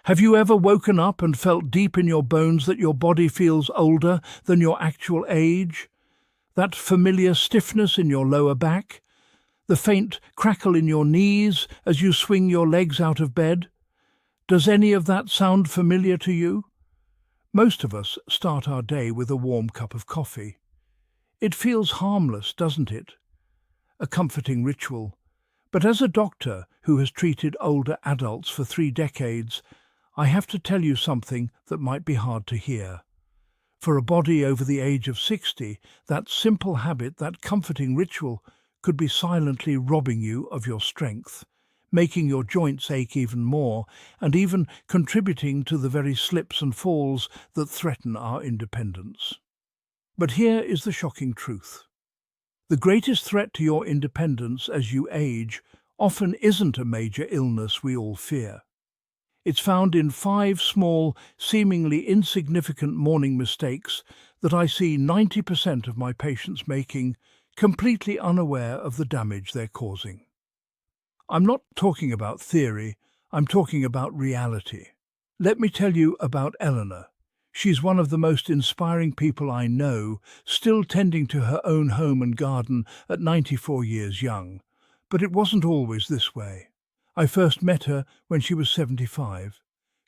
Have you ever woken up and felt deep in your bones that your body feels older than your actual age? That familiar stiffness in your lower back? The faint crackle in your knees as you swing your legs out of bed? Does any of that sound familiar to you? Most of us start our day with a warm cup of coffee. It feels harmless, doesn't it? A comforting ritual. But as a doctor who has treated older adults for 3 decades, I have to tell you something that might be hard to hear. For a body over the age of 60, that simple habit, that comforting ritual, could be silently robbing you of your strength, making your joints ache even more, and even contributing to the very slips and falls that threaten our independence. But here is the shocking truth. The greatest threat to your independence as you age often isn't a major illness we all fear. It's found in 5 small, seemingly insignificant morning mistakes that I see 90% of my patients making, completely unaware of the damage they're causing. I'm not talking about theory, I'm talking about reality. Let me tell you about Eleanor. She's one of the most inspiring people I know, still tending to her own home and garden at 94 years young. But it wasn't always this way. I first met her when she was 75,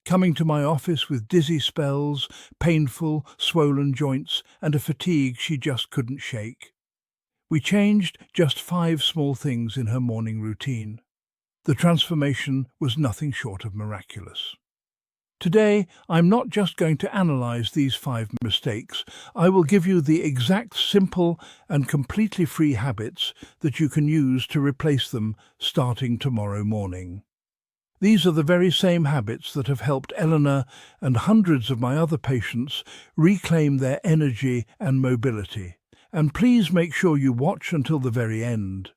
coming to my office with dizzy spells, painful, swollen joints, and a fatigue she just couldn't shake. We changed just 5 small things in her morning routine. The transformation was nothing short of miraculous. Today, I'm not just going to analyze these 5 mistakes. I will give you the exact simple and completely free habits that you can use to replace them starting tomorrow morning. These are the very same habits that have helped Eleanor and hundreds of my other patients reclaim their energy and mobility. And please make sure you watch until the very end.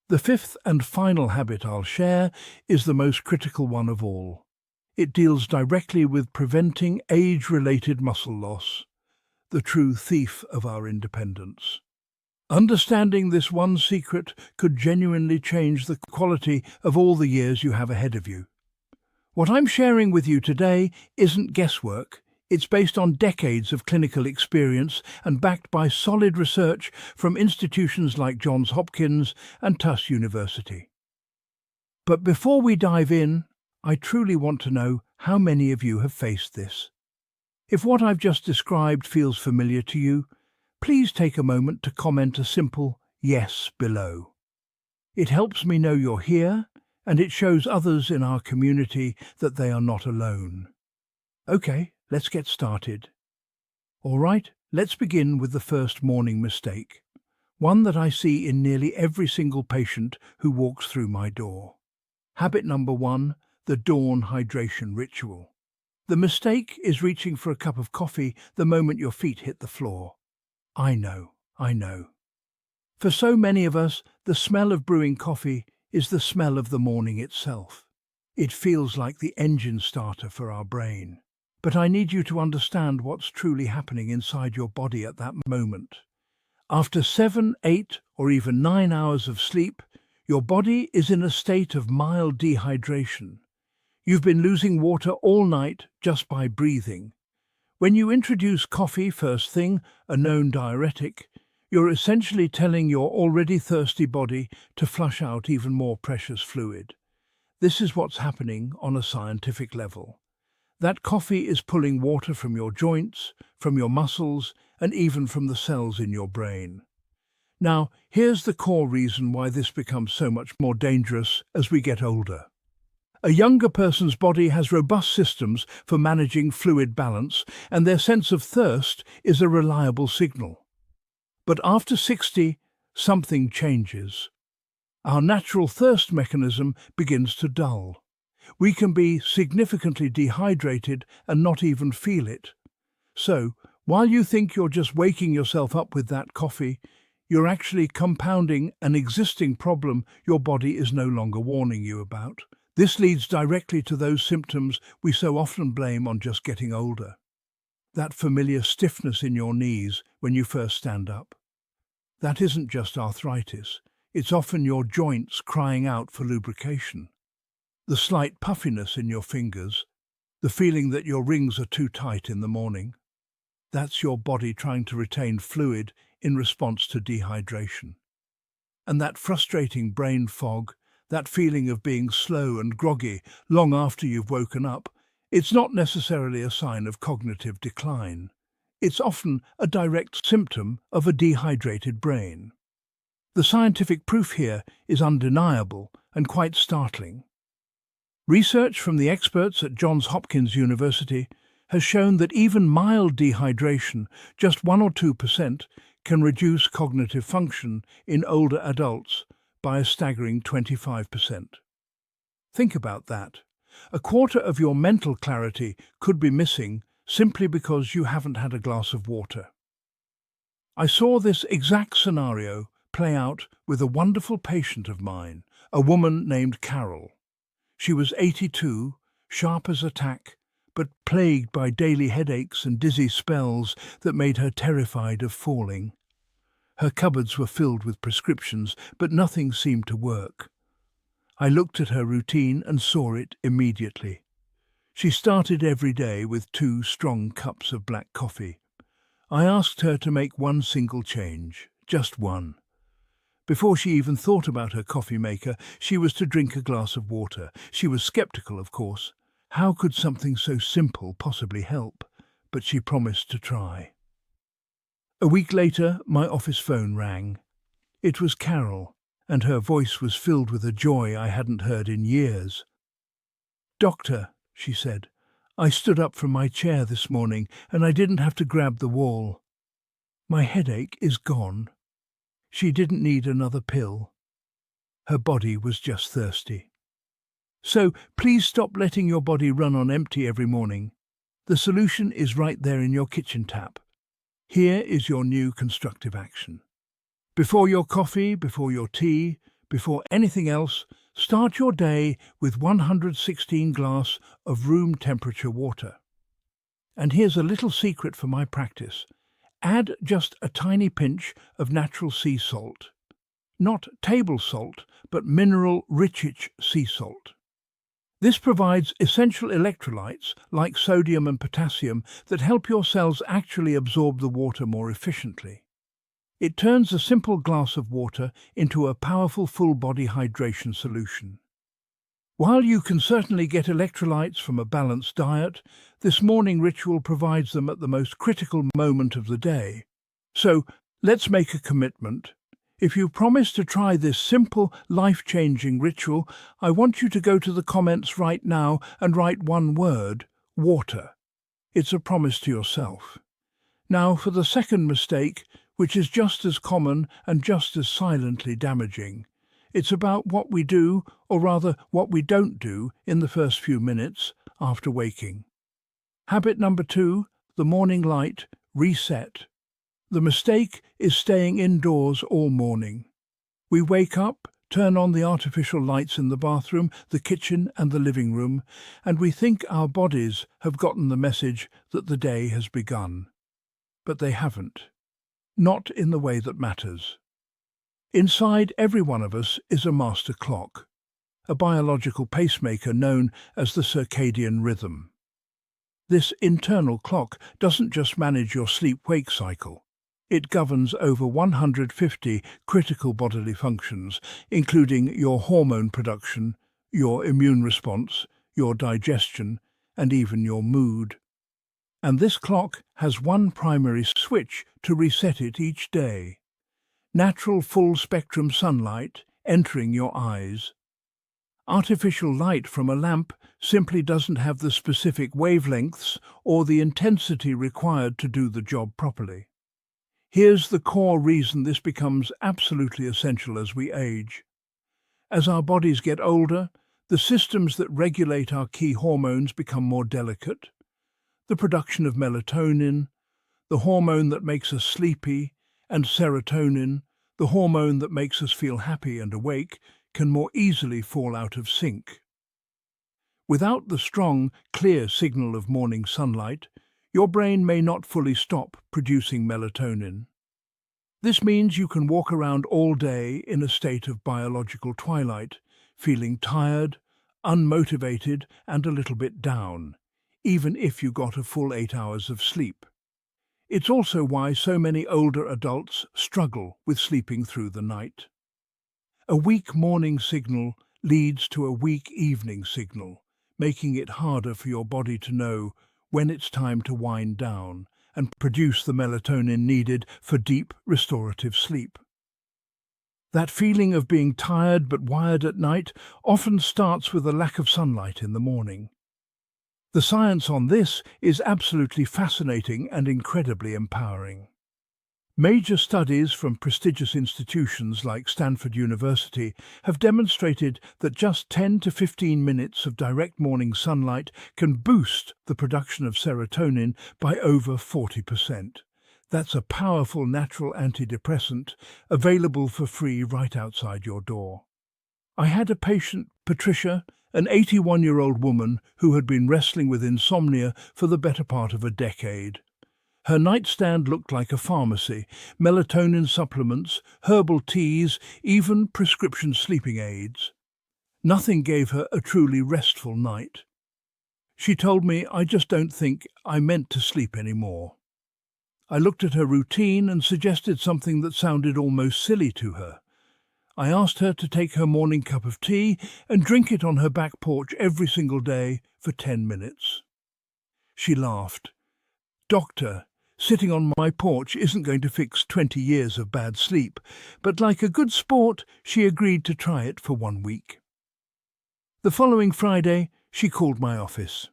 The 5th and final habit I'll share is the most critical one of all. It deals directly with preventing age-related muscle loss, the true thief of our independence. Understanding this one secret could genuinely change the quality of all the years you have ahead of you. What I'm sharing with you today isn't guesswork. It's based on decades of clinical experience and backed by solid research from institutions like Johns Hopkins and Tufts University. But before we dive in, I truly want to know how many of you have faced this. If what I've just described feels familiar to you, please take a moment to comment a simple yes below. It helps me know you're here, and it shows others in our community that they are not alone. Okay, let's get started. All right, let's begin with the first morning mistake, one that I see in nearly every single patient who walks through my door. Habit number 1. The dawn hydration ritual. The mistake is reaching for a cup of coffee the moment your feet hit the floor. I know. For so many of us, the smell of brewing coffee is the smell of the morning itself. It feels like the engine starter for our brain. But I need you to understand what's truly happening inside your body at that moment. After 7, 8, or even 9 hours of sleep, your body is in a state of mild dehydration. You've been losing water all night just by breathing. When you introduce coffee first thing, a known diuretic, you're essentially telling your already thirsty body to flush out even more precious fluid. This is what's happening on a scientific level. That coffee is pulling water from your joints, from your muscles, and even from the cells in your brain. Now, here's the core reason why this becomes so much more dangerous as we get older. A younger person's body has robust systems for managing fluid balance, and their sense of thirst is a reliable signal. But after 60, something changes. Our natural thirst mechanism begins to dull. We can be significantly dehydrated and not even feel it. So, while you think you're just waking yourself up with that coffee, you're actually compounding an existing problem your body is no longer warning you about. This leads directly to those symptoms we so often blame on just getting older. That familiar stiffness in your knees when you first stand up. That isn't just arthritis. It's often your joints crying out for lubrication. The slight puffiness in your fingers. The feeling that your rings are too tight in the morning. That's your body trying to retain fluid in response to dehydration. And that frustrating brain fog, that feeling of being slow and groggy long after you've woken up, it's not necessarily a sign of cognitive decline. It's often a direct symptom of a dehydrated brain. The scientific proof here is undeniable and quite startling. Research from the experts at Johns Hopkins University has shown that even mild dehydration, just 1 or 2%, can reduce cognitive function in older adults by a staggering 25%. Think about that. A quarter of your mental clarity could be missing simply because you haven't had a glass of water. I saw this exact scenario play out with a wonderful patient of mine, a woman named Carol. She was 82, sharp as a tack, but plagued by daily headaches and dizzy spells that made her terrified of falling. Her cupboards were filled with prescriptions, but nothing seemed to work. I looked at her routine and saw it immediately. She started every day with 2 strong cups of black coffee. I asked her to make one single change, just one. Before she even thought about her coffee maker, she was to drink a glass of water. She was skeptical, of course. How could something so simple possibly help? But she promised to try. A week later, my office phone rang. It was Carol, and her voice was filled with a joy I hadn't heard in years. "Doctor," she said, "I stood up from my chair this morning and I didn't have to grab the wall. My headache is gone." She didn't need another pill. Her body was just thirsty. So please stop letting your body run on empty every morning. The solution is right there in your kitchen tap. Here is your new constructive action. Before your coffee, before your tea, before anything else, start your day with 116 glass of room temperature water. And here's a little secret for my practice. Add just a tiny pinch of natural sea salt. Not table salt, but mineral rich sea salt. This provides essential electrolytes like sodium and potassium that help your cells actually absorb the water more efficiently. It turns a simple glass of water into a powerful full-body hydration solution. While you can certainly get electrolytes from a balanced diet, this morning ritual provides them at the most critical moment of the day. So, let's make a commitment. If you promise to try this simple, life-changing ritual, I want you to go to the comments right now and write one word: water. It's a promise to yourself. Now for the second mistake, which is just as common and just as silently damaging. It's about what we do, or rather what we don't do, in the first few minutes after waking. Habit number 2, the morning light, reset. The mistake is staying indoors all morning. We wake up, turn on the artificial lights in the bathroom, the kitchen and the living room, and we think our bodies have gotten the message that the day has begun. But they haven't. Not in the way that matters. Inside every one of us is a master clock, a biological pacemaker known as the circadian rhythm. This internal clock doesn't just manage your sleep-wake cycle. It governs over 150 critical bodily functions, including your hormone production, your immune response, your digestion, and even your mood. And this clock has one primary switch to reset it each day. Natural full-spectrum sunlight entering your eyes. Artificial light from a lamp simply doesn't have the specific wavelengths or the intensity required to do the job properly. Here's the core reason this becomes absolutely essential as we age. As our bodies get older, the systems that regulate our key hormones become more delicate. The production of melatonin, the hormone that makes us sleepy, and serotonin, the hormone that makes us feel happy and awake, can more easily fall out of sync. Without the strong, clear signal of morning sunlight, your brain may not fully stop producing melatonin. This means you can walk around all day in a state of biological twilight, feeling tired, unmotivated, and a little bit down, even if you got a full 8 hours of sleep. It's also why so many older adults struggle with sleeping through the night. A weak morning signal leads to a weak evening signal, making it harder for your body to know when it's time to wind down and produce the melatonin needed for deep restorative sleep. That feeling of being tired but wired at night often starts with a lack of sunlight in the morning. The science on this is absolutely fascinating and incredibly empowering. Major studies from prestigious institutions like Stanford University have demonstrated that just 10 to 15 minutes of direct morning sunlight can boost the production of serotonin by over 40%. That's a powerful natural antidepressant available for free right outside your door. I had a patient, Patricia, an 81-year-old woman who had been wrestling with insomnia for the better part of a decade. Her nightstand looked like a pharmacy: melatonin supplements, herbal teas, even prescription sleeping aids. Nothing gave her a truly restful night. She told me, "I just don't think I meant to sleep anymore." I looked at her routine and suggested something that sounded almost silly to her. I asked her to take her morning cup of tea and drink it on her back porch every single day for 10 minutes. She laughed. "Doctor, sitting on my porch isn't going to fix 20 years of bad sleep," but like a good sport, she agreed to try it for 1 week. The following Friday, she called my office.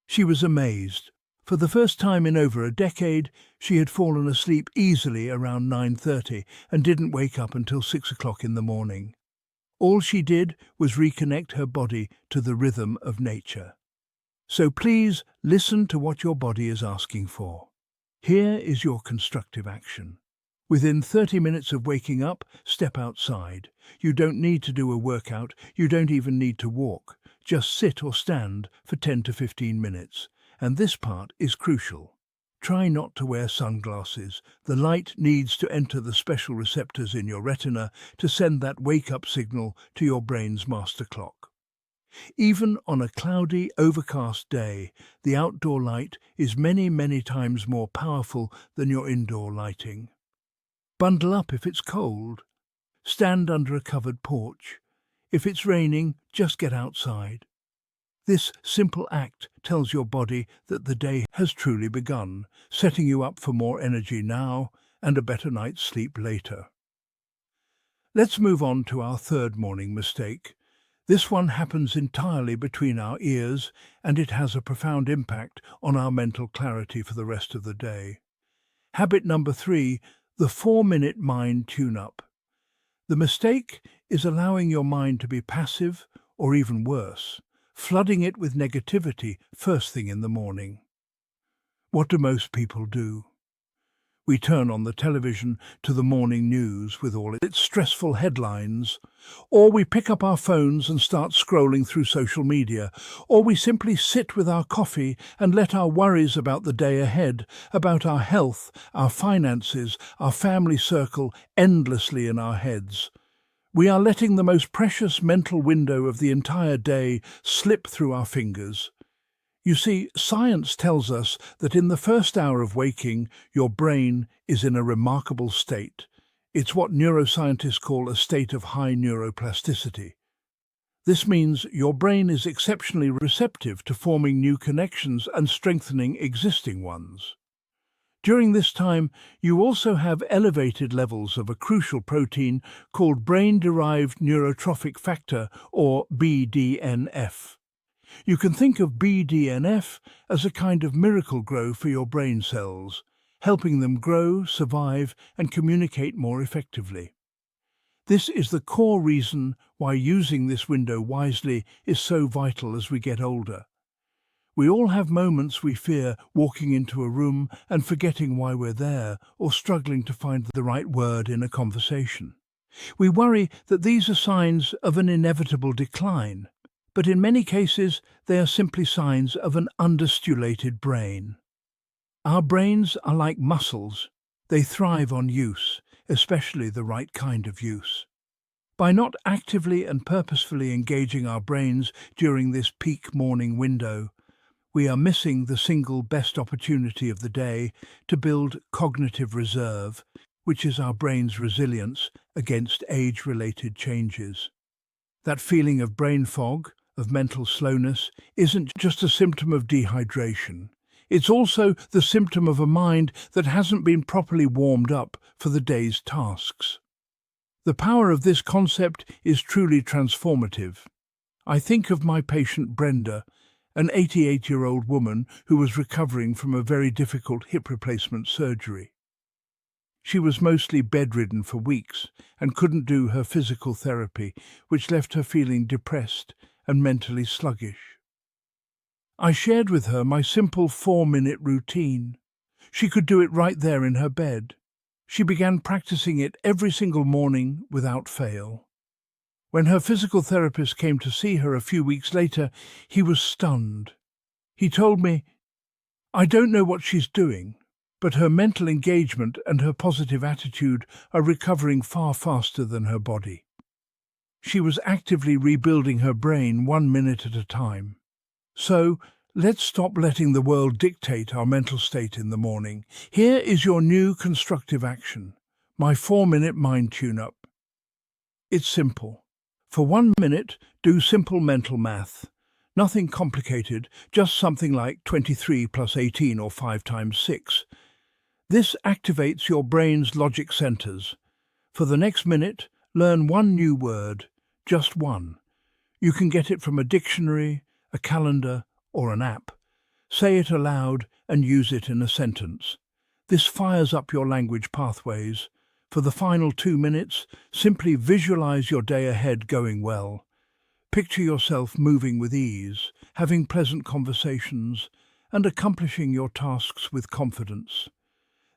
She was amazed. For the first time in over a decade, she had fallen asleep easily around 9:30 and didn't wake up until 6 o'clock in the morning. All she did was reconnect her body to the rhythm of nature. So please listen to what your body is asking for. Here is your constructive action. Within 30 minutes of waking up, step outside. You don't need to do a workout, you don't even need to walk. Just sit or stand for 10 to 15 minutes. And this part is crucial. Try not to wear sunglasses. The light needs to enter the special receptors in your retina to send that wake-up signal to your brain's master clock. Even on a cloudy, overcast day, the outdoor light is many, many times more powerful than your indoor lighting. Bundle up if it's cold. Stand under a covered porch. If it's raining, just get outside. This simple act tells your body that the day has truly begun, setting you up for more energy now and a better night's sleep later. Let's move on to our third morning mistake. This one happens entirely between our ears, and it has a profound impact on our mental clarity for the rest of the day. Habit number 3, the 4-minute mind tune-up. The mistake is allowing your mind to be passive, or even worse, flooding it with negativity first thing in the morning. What do most people do? We turn on the television to the morning news with all its stressful headlines, or we pick up our phones and start scrolling through social media, or we simply sit with our coffee and let our worries about the day ahead, about our health, our finances, our family circle endlessly in our heads. We are letting the most precious mental window of the entire day slip through our fingers. You see, science tells us that in the first hour of waking, your brain is in a remarkable state. It's what neuroscientists call a state of high neuroplasticity. This means your brain is exceptionally receptive to forming new connections and strengthening existing ones. During this time, you also have elevated levels of a crucial protein called brain-derived neurotrophic factor, or BDNF. You can think of BDNF as a kind of miracle grow for your brain cells, helping them grow, survive, and communicate more effectively. This is the core reason why using this window wisely is so vital as we get older. We all have moments we fear walking into a room and forgetting why we're there, or struggling to find the right word in a conversation. We worry that these are signs of an inevitable decline, but in many cases they are simply signs of an understimulated brain. Our brains are like muscles. They thrive on use, especially the right kind of use. By not actively and purposefully engaging our brains during this peak morning window, We are missing the single best opportunity of the day to build cognitive reserve, which is our brain's resilience against age-related changes. That feeling of brain fog, of mental slowness, isn't just a symptom of dehydration. It's also the symptom of a mind that hasn't been properly warmed up for the day's tasks. The power of this concept is truly transformative. I think of my patient Brenda, an 88-year-old woman who was recovering from a very difficult hip replacement surgery. She was mostly bedridden for weeks and couldn't do her physical therapy, which left her feeling depressed and mentally sluggish. I shared with her my simple 4-minute routine. She could do it right there in her bed. She began practicing it every single morning without fail. When her physical therapist came to see her a few weeks later, he was stunned. He told me, "I don't know what she's doing, but her mental engagement and her positive attitude are recovering far faster than her body." She was actively rebuilding her brain 1 minute at a time. So, let's stop letting the world dictate our mental state in the morning. Here is your new constructive action, my 4-minute mind tune-up. It's simple. For 1 minute, do simple mental math. Nothing complicated, just something like 23 plus 18 or 5 times 6. This activates your brain's logic centers. For the next minute, learn one new word, just one. You can get it from a dictionary, a calendar, or an app. Say it aloud and use it in a sentence. This fires up your language pathways. For the final 2 minutes, simply visualize your day ahead going well. Picture yourself moving with ease, having pleasant conversations, and accomplishing your tasks with confidence.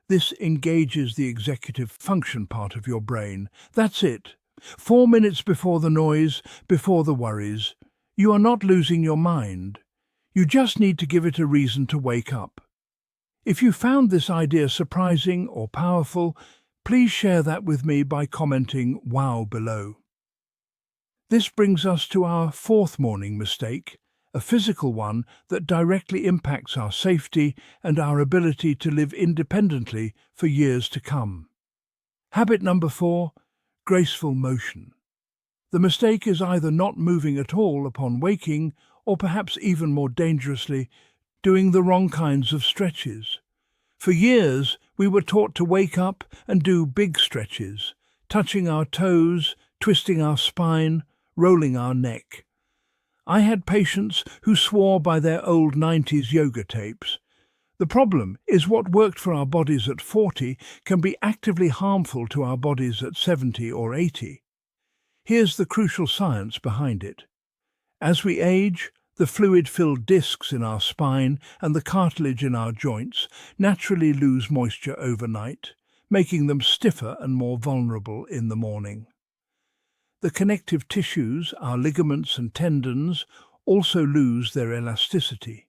This engages the executive function part of your brain. That's it. 4 minutes before the noise, before the worries. You are not losing your mind. You just need to give it a reason to wake up. If you found this idea surprising or powerful, please share that with me by commenting "Wow" below. This brings us to our fourth morning mistake, a physical one that directly impacts our safety and our ability to live independently for years to come. Habit number 4, graceful motion. The mistake is either not moving at all upon waking, or perhaps even more dangerously, doing the wrong kinds of stretches. For years, we were taught to wake up and do big stretches, touching our toes, twisting our spine, rolling our neck. I had patients who swore by their old 90s yoga tapes. The problem is what worked for our bodies at 40 can be actively harmful to our bodies at 70 or 80. Here's the crucial science behind it. As we age, the fluid-filled discs in our spine and the cartilage in our joints naturally lose moisture overnight, making them stiffer and more vulnerable in the morning. The connective tissues, our ligaments and tendons, also lose their elasticity.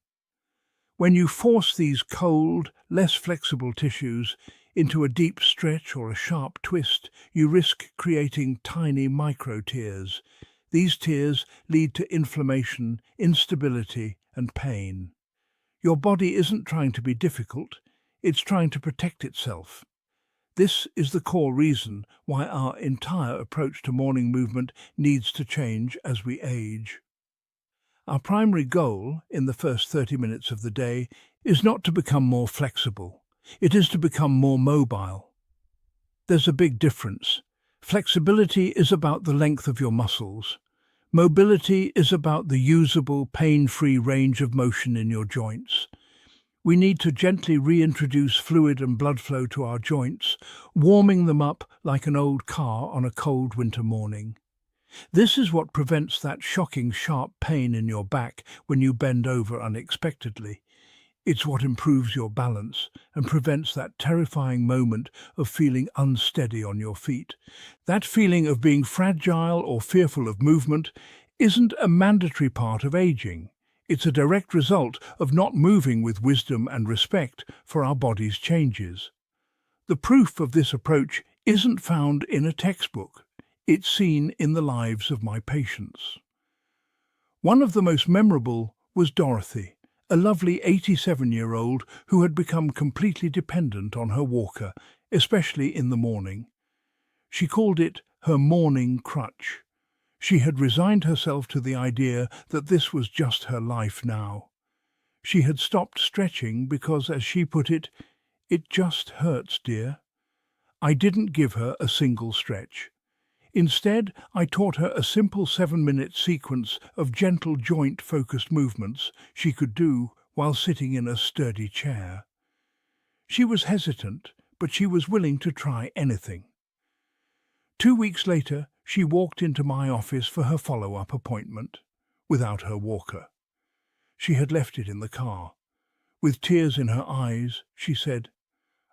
When you force these cold, less flexible tissues into a deep stretch or a sharp twist, you risk creating tiny micro-tears. These tears lead to inflammation, instability, and pain. Your body isn't trying to be difficult, it's trying to protect itself. This is the core reason why our entire approach to morning movement needs to change as we age. Our primary goal in the first 30 minutes of the day is not to become more flexible. It is to become more mobile. There's a big difference. Flexibility is about the length of your muscles. Mobility is about the usable, pain-free range of motion in your joints. We need to gently reintroduce fluid and blood flow to our joints, warming them up like an old car on a cold winter morning. This is what prevents that shocking sharp pain in your back when you bend over unexpectedly. It's what improves your balance and prevents that terrifying moment of feeling unsteady on your feet. That feeling of being fragile or fearful of movement isn't a mandatory part of aging. It's a direct result of not moving with wisdom and respect for our body's changes. The proof of this approach isn't found in a textbook. It's seen in the lives of my patients. One of the most memorable was Dorothy, a lovely 87-year-old who had become completely dependent on her walker, especially in the morning. She called it her morning crutch. She had resigned herself to the idea that this was just her life now. She had stopped stretching because, as she put it just hurts, dear. I didn't give her a single stretch. Instead, I taught her a simple 7-minute sequence of gentle joint-focused movements she could do while sitting in a sturdy chair. She was hesitant, but she was willing to try anything. 2 weeks later, she walked into my office for her follow-up appointment, without her walker. She had left it in the car. With tears in her eyes, she said,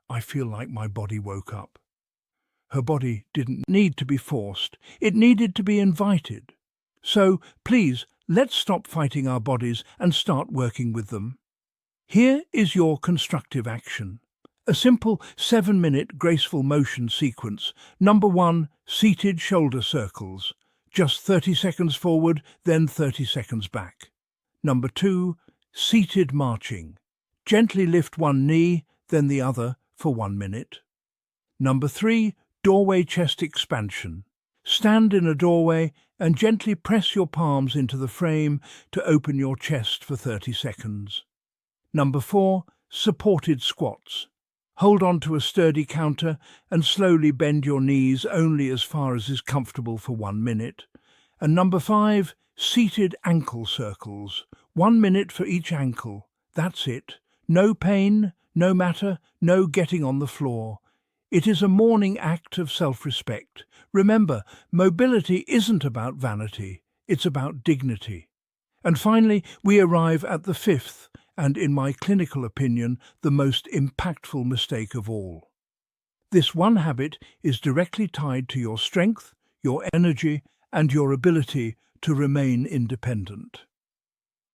"I feel like my body woke up." Her body didn't need to be forced. It needed to be invited. So, please, let's stop fighting our bodies and start working with them. Here is your constructive action. A simple 7-minute graceful motion sequence. Number 1, seated shoulder circles. Just 30 seconds forward, then 30 seconds back. Number 2, seated marching. Gently lift one knee, then the other for 1 minute. Number 3, doorway chest expansion. Stand in a doorway and gently press your palms into the frame to open your chest for 30 seconds. Number 4, supported squats. Hold on to a sturdy counter and slowly bend your knees only as far as is comfortable for 1 minute. And number 5, seated ankle circles. 1 minute for each ankle. That's it. No pain, no matter, no getting on the floor. It is a morning act of self-respect. Remember, mobility isn't about vanity, it's about dignity. And finally, we arrive at the 5th, and in my clinical opinion, the most impactful mistake of all. This one habit is directly tied to your strength, your energy, and your ability to remain independent.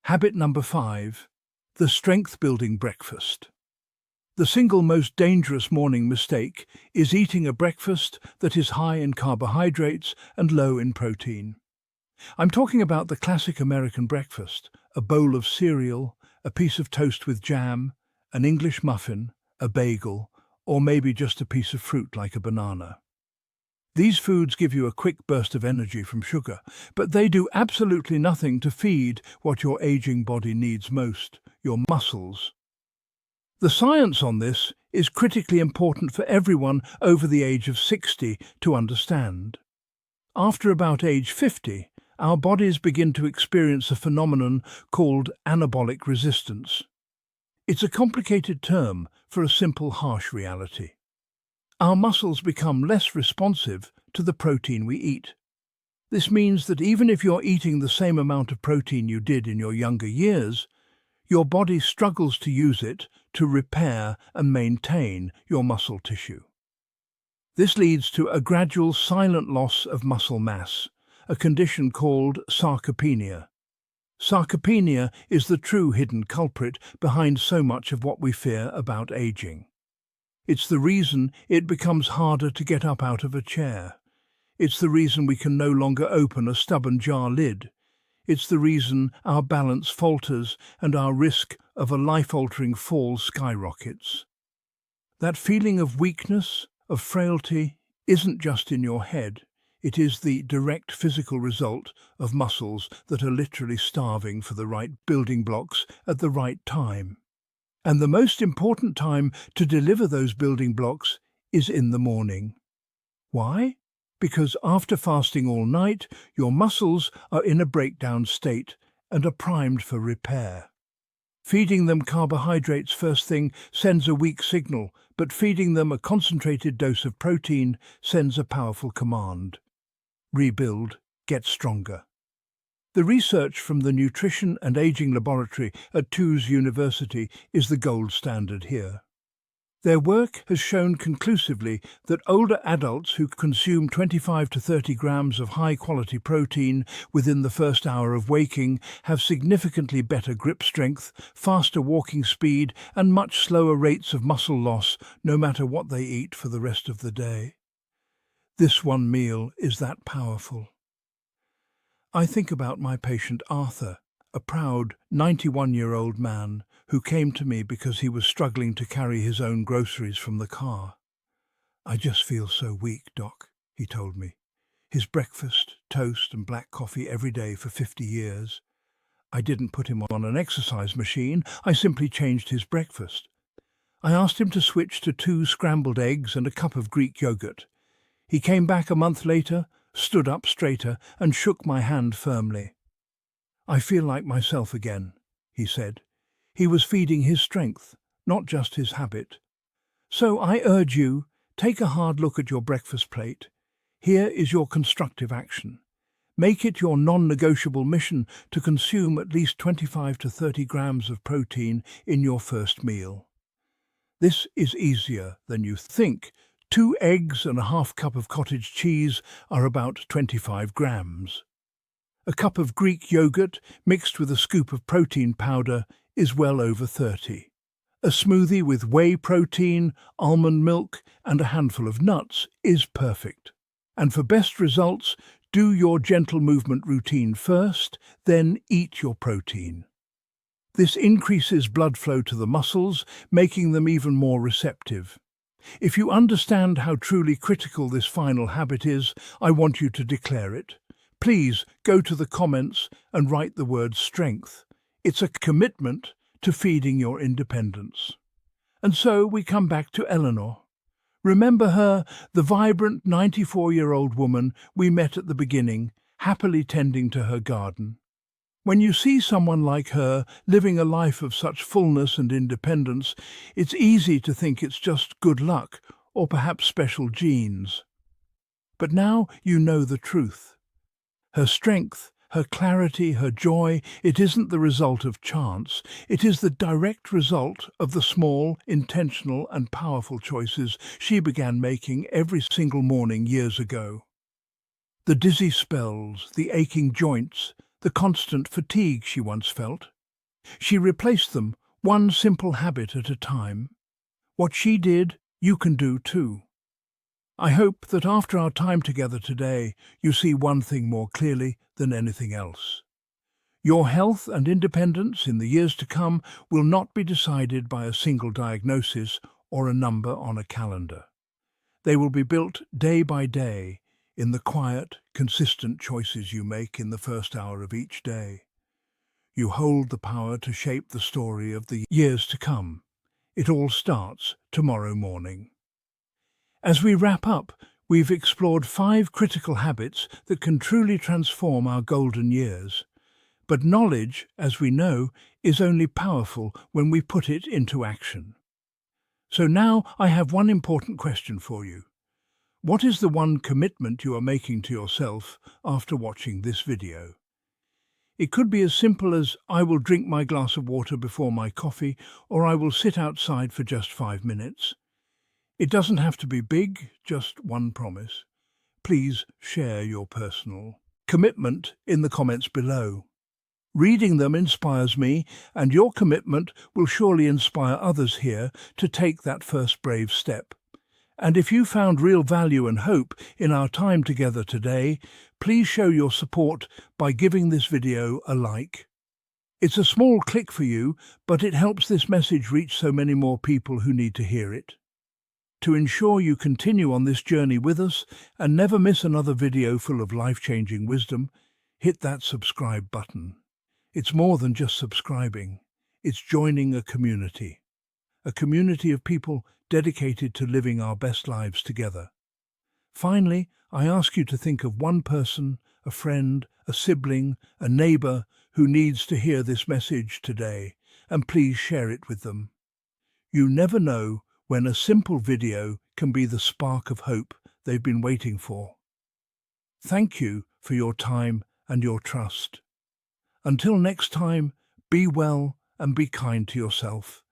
Habit number 5, the strength-building breakfast. The single most dangerous morning mistake is eating a breakfast that is high in carbohydrates and low in protein. I'm talking about the classic American breakfast, a bowl of cereal, a piece of toast with jam, an English muffin, a bagel, or maybe just a piece of fruit like a banana. These foods give you a quick burst of energy from sugar, but they do absolutely nothing to feed what your aging body needs most, your muscles. The science on this is critically important for everyone over the age of 60 to understand. After about age 50, our bodies begin to experience a phenomenon called anabolic resistance. It's a complicated term for a simple, harsh reality. Our muscles become less responsive to the protein we eat. This means that even if you're eating the same amount of protein you did in your younger years, your body struggles to use it to repair and maintain your muscle tissue. This leads to a gradual silent loss of muscle mass, a condition called sarcopenia. Sarcopenia is the true hidden culprit behind so much of what we fear about aging. It's the reason it becomes harder to get up out of a chair. It's the reason we can no longer open a stubborn jar lid. It's the reason our balance falters and our risk of a life-altering fall skyrockets. That feeling of weakness, of frailty, isn't just in your head. It is the direct physical result of muscles that are literally starving for the right building blocks at the right time. And the most important time to deliver those building blocks is in the morning. Why? Because after fasting all night, your muscles are in a breakdown state and are primed for repair. Feeding them carbohydrates first thing sends a weak signal, but feeding them a concentrated dose of protein sends a powerful command. Rebuild, get stronger. The research from the Nutrition and Aging Laboratory at Tufts University is the gold standard here. Their work has shown conclusively that older adults who consume 25 to 30 grams of high-quality protein within the first hour of waking have significantly better grip strength, faster walking speed, and much slower rates of muscle loss, no matter what they eat for the rest of the day. This one meal is that powerful. I think about my patient Arthur, a proud 91-year-old man who came to me because he was struggling to carry his own groceries from the car. "I just feel so weak, Doc," he told me. His breakfast, toast and black coffee every day for 50 years. I didn't put him on an exercise machine, I simply changed his breakfast. I asked him to switch to 2 scrambled eggs and a cup of Greek yogurt. He came back a month later, stood up straighter and shook my hand firmly. "I feel like myself again," he said. He was feeding his strength, not just his habit. So I urge you, take a hard look at your breakfast plate. Here is your constructive action. Make it your non-negotiable mission to consume at least 25 to 30 grams of protein in your first meal. This is easier than you think. 2 eggs and a half cup of cottage cheese are about 25 grams. A cup of Greek yogurt mixed with a scoop of protein powder is well over 30. A smoothie with whey protein, almond milk and a handful of nuts is perfect. And for best results, do your gentle movement routine first, then eat your protein. This increases blood flow to the muscles, making them even more receptive. If you understand how truly critical this final habit is, I want you to declare it. Please go to the comments and write the word strength. It's a commitment to feeding your independence. And so we come back to Eleanor. Remember her, the vibrant 94-year-old woman we met at the beginning, happily tending to her garden. When you see someone like her living a life of such fullness and independence, it's easy to think it's just good luck or perhaps special genes. But now you know the truth. Her strength, her clarity, her joy, it isn't the result of chance. It is the direct result of the small, intentional and powerful choices she began making every single morning years ago. The dizzy spells, the aching joints, the constant fatigue she once felt. She replaced them, one simple habit at a time. What she did, you can do too. I hope that after our time together today, you see one thing more clearly than anything else. Your health and independence in the years to come will not be decided by a single diagnosis or a number on a calendar. They will be built day by day in the quiet, consistent choices you make in the first hour of each day. You hold the power to shape the story of the years to come. It all starts tomorrow morning. As we wrap up, we've explored 5 critical habits that can truly transform our golden years. But knowledge, as we know, is only powerful when we put it into action. So now I have one important question for you. What is the one commitment you are making to yourself after watching this video? It could be as simple as I will drink my glass of water before my coffee, or I will sit outside for just 5 minutes. It doesn't have to be big, just one promise. Please share your personal commitment in the comments below. Reading them inspires me, and your commitment will surely inspire others here to take that first brave step. And if you found real value and hope in our time together today, please show your support by giving this video a like. It's a small click for you, but it helps this message reach so many more people who need to hear it. To ensure you continue on this journey with us and never miss another video full of life-changing wisdom, hit that subscribe button. It's more than just subscribing. It's joining a community of people dedicated to living our best lives together. Finally, I ask you to think of one person, a friend, a sibling, a neighbor who needs to hear this message today, and please share it with them. You never know when a simple video can be the spark of hope they've been waiting for. Thank you for your time and your trust. Until next time, be well and be kind to yourself.